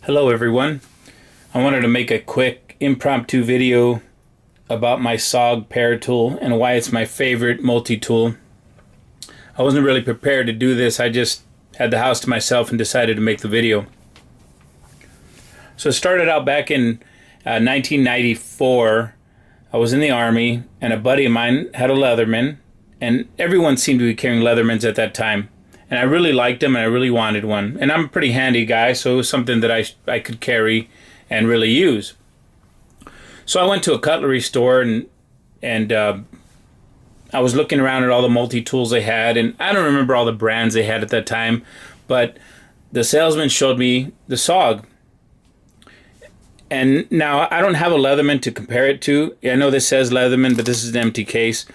Hello everyone. I wanted to make a quick impromptu video about my SOG Paratool and why it's my favorite multi-tool. I wasn't really prepared to do this. I just had the house to myself and decided to make the video. So it started out back in 1994. I was in the Army and a buddy of mine had a Leatherman, and everyone seemed to be carrying Leathermans at that time. And I really liked them and I really wanted one. And I'm a pretty handy guy, so it was something that I could carry and really use. So I went to a cutlery store and I was looking around at all the multi-tools they had, and I don't remember all the brands they had at that time, but the salesman showed me the SOG. And now I don't have a Leatherman to compare it to. I know this says Leatherman, but this is an empty case.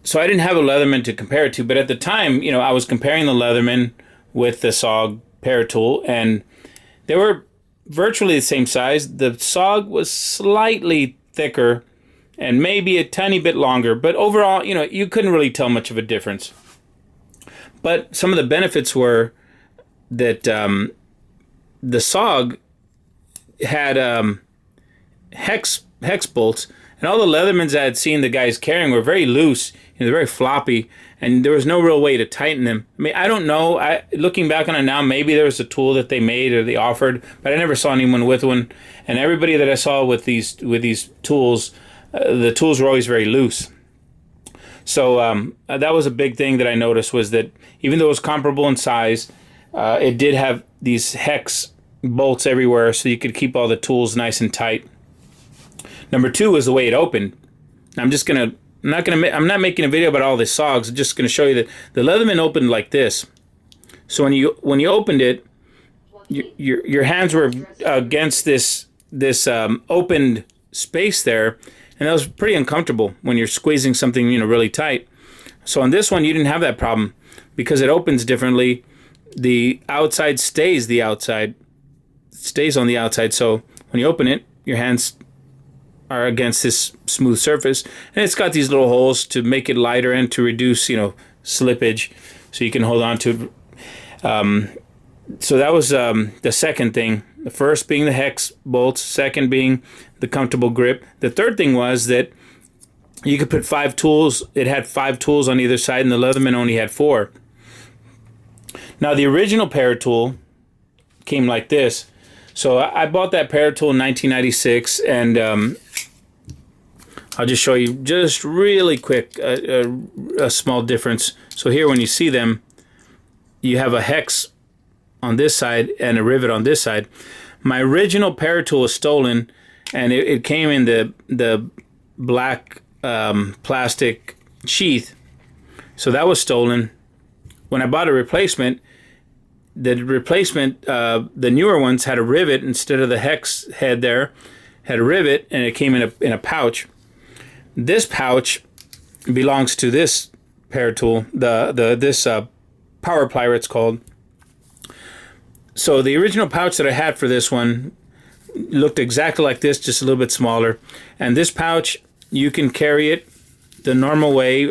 So I didn't have a Leatherman to compare it to, but at the time, you know, I was comparing the Leatherman with the SOG Paratool, and they were virtually the same size. The SOG was slightly thicker and maybe a tiny bit longer, but overall, you know, you couldn't really tell much of a difference. But some of the benefits were that the SOG had hex bolts, and all the Leathermans I had seen the guys carrying were very loose. You know, they're very floppy, and there was no real way to tighten them. I mean, I don't know. Looking back on it now, maybe there was a tool that they made or they offered, but I never saw anyone with one. And everybody that I saw with these tools, the tools were always very loose. So that was a big thing that I noticed, was that even though it was comparable in size, it did have these hex bolts everywhere, so you could keep all the tools nice and tight. Number two was the way it opened. I'm not making a video about all the SOGs. I'm just going to show you that the Leatherman opened like this. So when you opened it, your hands were against this opened space there, and that was pretty uncomfortable when you're squeezing something, you know, really tight. So on this one, you didn't have that problem because it opens differently. The outside stays the outside. It stays on the outside. So when you open it, your hands are against this smooth surface, and it's got these little holes to make it lighter and to reduce, you know, slippage, so you can hold on to it. So that was the second thing. The first being the hex bolts, second being the comfortable grip. The third thing was that you could put 5 tools. It had 5 tools on either side, and the Leatherman only had 4. Now the original Paratool came like this. So I bought that Paratool in 1996, and I'll just show you just really quick a small difference. So here, when you see them, you have a hex on this side and a rivet on this side. My original Paratool was stolen, and it came in the black plastic sheath. So that was stolen. When I bought a replacement, the newer ones had a rivet instead of the hex head there. Had a rivet, and it came in a pouch. This pouch belongs to this Paratool, this power plier it's called. So the original pouch that I had for this one looked exactly like this, just a little bit smaller. And this pouch, you can carry it the normal way,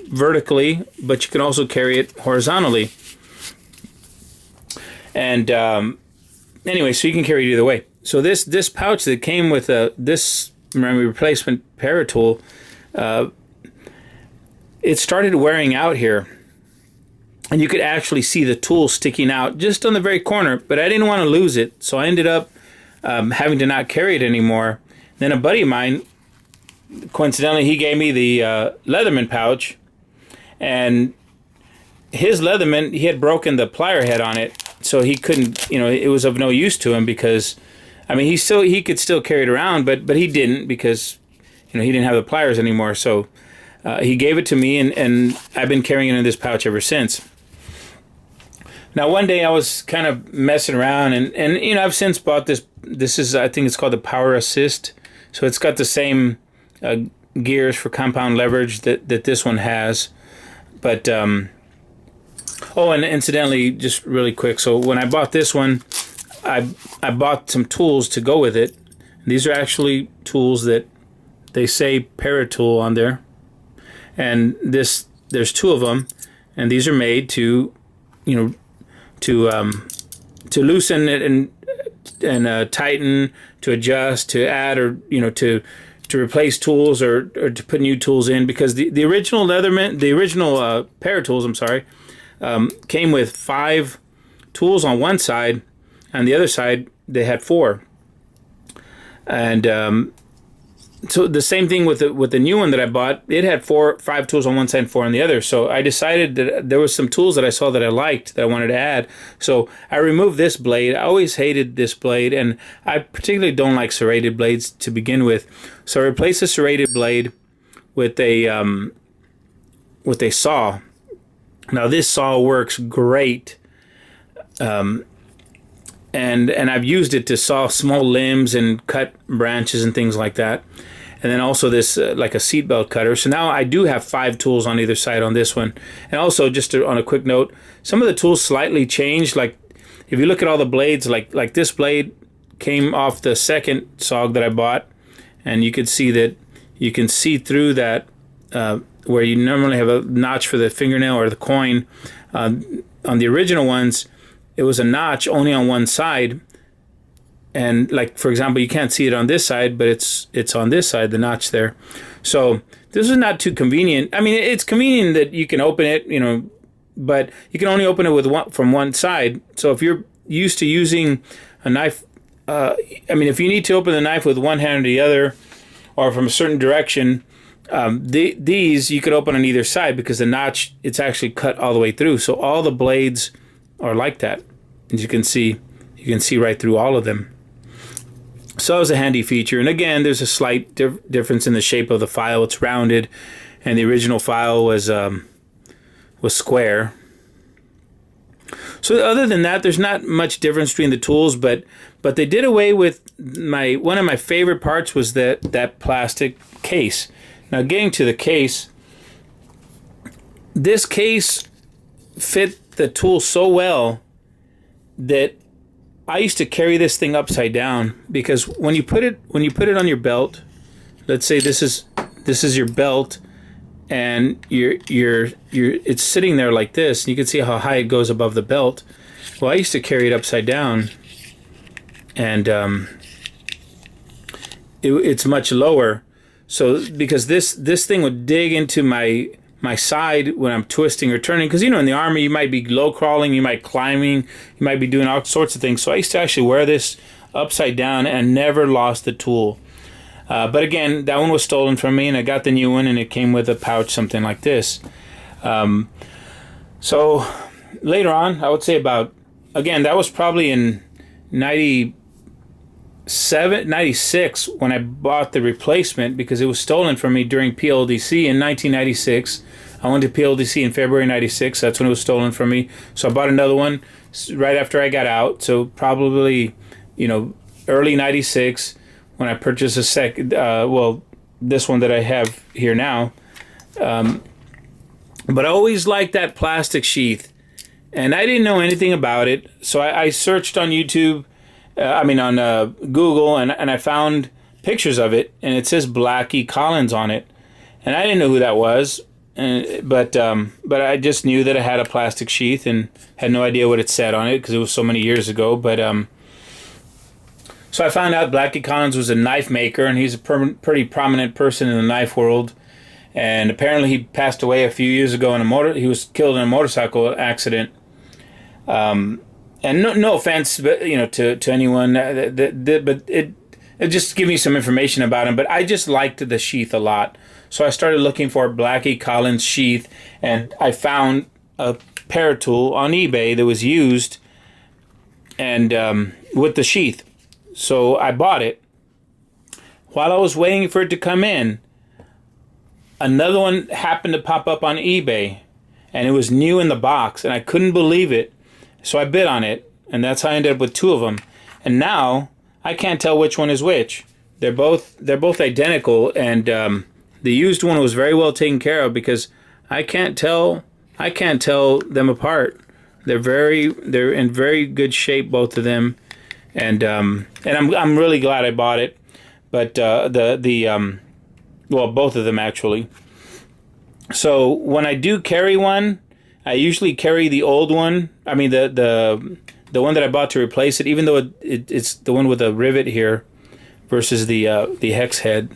vertically, but you can also carry it horizontally. And anyway, so you can carry it either way. So this pouch that came with this replacement Paratool, it started wearing out here, and you could actually see the tool sticking out just on the very corner, but I didn't want to lose it, so I ended up having to not carry it anymore. Then a buddy of mine, coincidentally, he gave me the Leatherman pouch, and his Leatherman, he had broken the plier head on it, so he couldn't, you know, it was of no use to him, because I mean, he could still carry it around, but he didn't, because, you know, he didn't have the pliers anymore. So he gave it to me, and I've been carrying it in this pouch ever since. Now, one day I was kind of messing around, and you know, I've since bought this. This is, I think it's called the Power Assist. So it's got the same gears for compound leverage that this one has. But oh, and incidentally, just really quick, so when I bought this one, I bought some tools to go with it. These are actually tools that they say Paratool on there, and there's 2 of them, and these are made to, you know, to loosen it and tighten, to adjust, to add, or to replace tools, or to put new tools in, because the original Leatherman, the original Paratools, I'm sorry, came with 5 tools on one side, and the other side they had 4. And so the same thing with the new one that I bought. It had 5 tools on one side and 4 on the other. So I decided that there was some tools that I saw that I liked, that I wanted to add. So I removed this blade. I always hated this blade, and I particularly don't like serrated blades to begin with. So I replaced the serrated blade with a saw. Now this saw works great. And I've used it to saw small limbs and cut branches and things like that. And then also this like a seatbelt cutter. So now I do have 5 tools on either side on this one. And also, on a quick note, some of the tools slightly changed. Like if you look at all the blades, like this blade came off the second SOG that I bought, and you can see through that where you normally have a notch for the fingernail or the coin. On the original ones, it was a notch only on one side. And like, for example, you can't see it on this side, but it's on this side, the notch there. So this is not too convenient. I mean, it's convenient that you can open it, but you can only open it from one side. So if you're used to using a knife, if you need to open the knife with one hand or the other, or from a certain direction, these you could open on either side, because the notch, it's actually cut all the way through. So all the blades are like that. As you can see right through all of them. So it was a handy feature. And again, there's a slight difference in the shape of the file. It's rounded, and the original file was square. So other than that, there's not much difference between the tools, but they did away with one of my favorite parts, was that plastic case. Now, getting to the case, this case fit the tool so well that I used to carry this thing upside down, because when you put it on your belt, let's say this is your belt, and it's sitting there like this, and you can see how high it goes above the belt. Well, I used to carry it upside down, and it's much lower. So because this thing would dig into my side when I'm twisting or turning, because in the Army you might be low crawling, you might climbing, you might be doing all sorts of things. So I used to actually wear this upside down and never lost the tool. But again, that one was stolen from me, and I got the new one, and it came with a pouch, something like this. So later on, I would say that was probably in 96 when I bought the replacement, because it was stolen from me during PLDC in 1996. I went to PLDC in February 96. That's when it was stolen from me. So I bought another one right after I got out. So probably, early 96 when I purchased a this one that I have here now. But I always liked that plastic sheath, and I didn't know anything about it. So I searched on YouTube, on Google, and I found pictures of it, and it says Blackie Collins on it, and I didn't know who that was, but I just knew that it had a plastic sheath, and had no idea what it said on it, because it was so many years ago. But so I found out Blackie Collins was a knife maker, and he's a pretty prominent person in the knife world, and apparently he passed away a few years ago he was killed in a motorcycle accident. And no offense, but to anyone, but it just gave me some information about him. But I just liked the sheath a lot, so I started looking for a Blackie Collins sheath, and I found a Paratool on eBay that was used, and with the sheath. So I bought it. While I was waiting for it to come in, another one happened to pop up on eBay, and it was new in the box, and I couldn't believe it. So I bid on it, and that's how I ended up with 2 of them. And now I can't tell which one is which. They're both identical, and the used one was very well taken care of, because I can't tell them apart. They're in very good shape, both of them, and I'm really glad I bought it. But both of them actually. So when I do carry one, I usually carry the old one. I mean the the one that I bought to replace it, even though it's the one with a rivet here versus the hex head.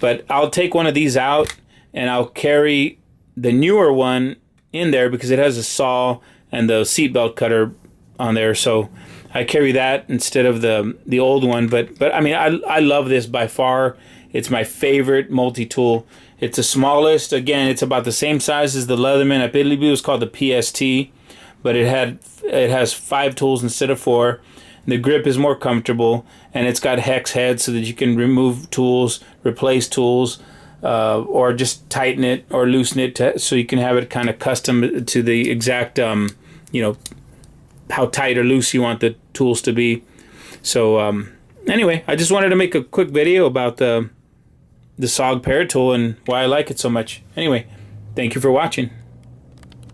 But I'll take one of these out and I'll carry the newer one in there because it has a saw and the seatbelt cutter on there. So I carry that instead of the old one. But I mean, I love this by far. It's my favorite multi-tool. It's the smallest. Again, it's about the same size as the Leatherman. I believe it was called the PST, but it has 5 tools instead of 4. The grip is more comfortable, and it's got hex heads so that you can remove tools, replace tools, or just tighten it or loosen it so you can have it kind of custom to the exact, you know, how tight or loose you want the tools to be. So anyway, I just wanted to make a quick video about the SOG Paratool and why I like it so much. Anyway, thank you for watching.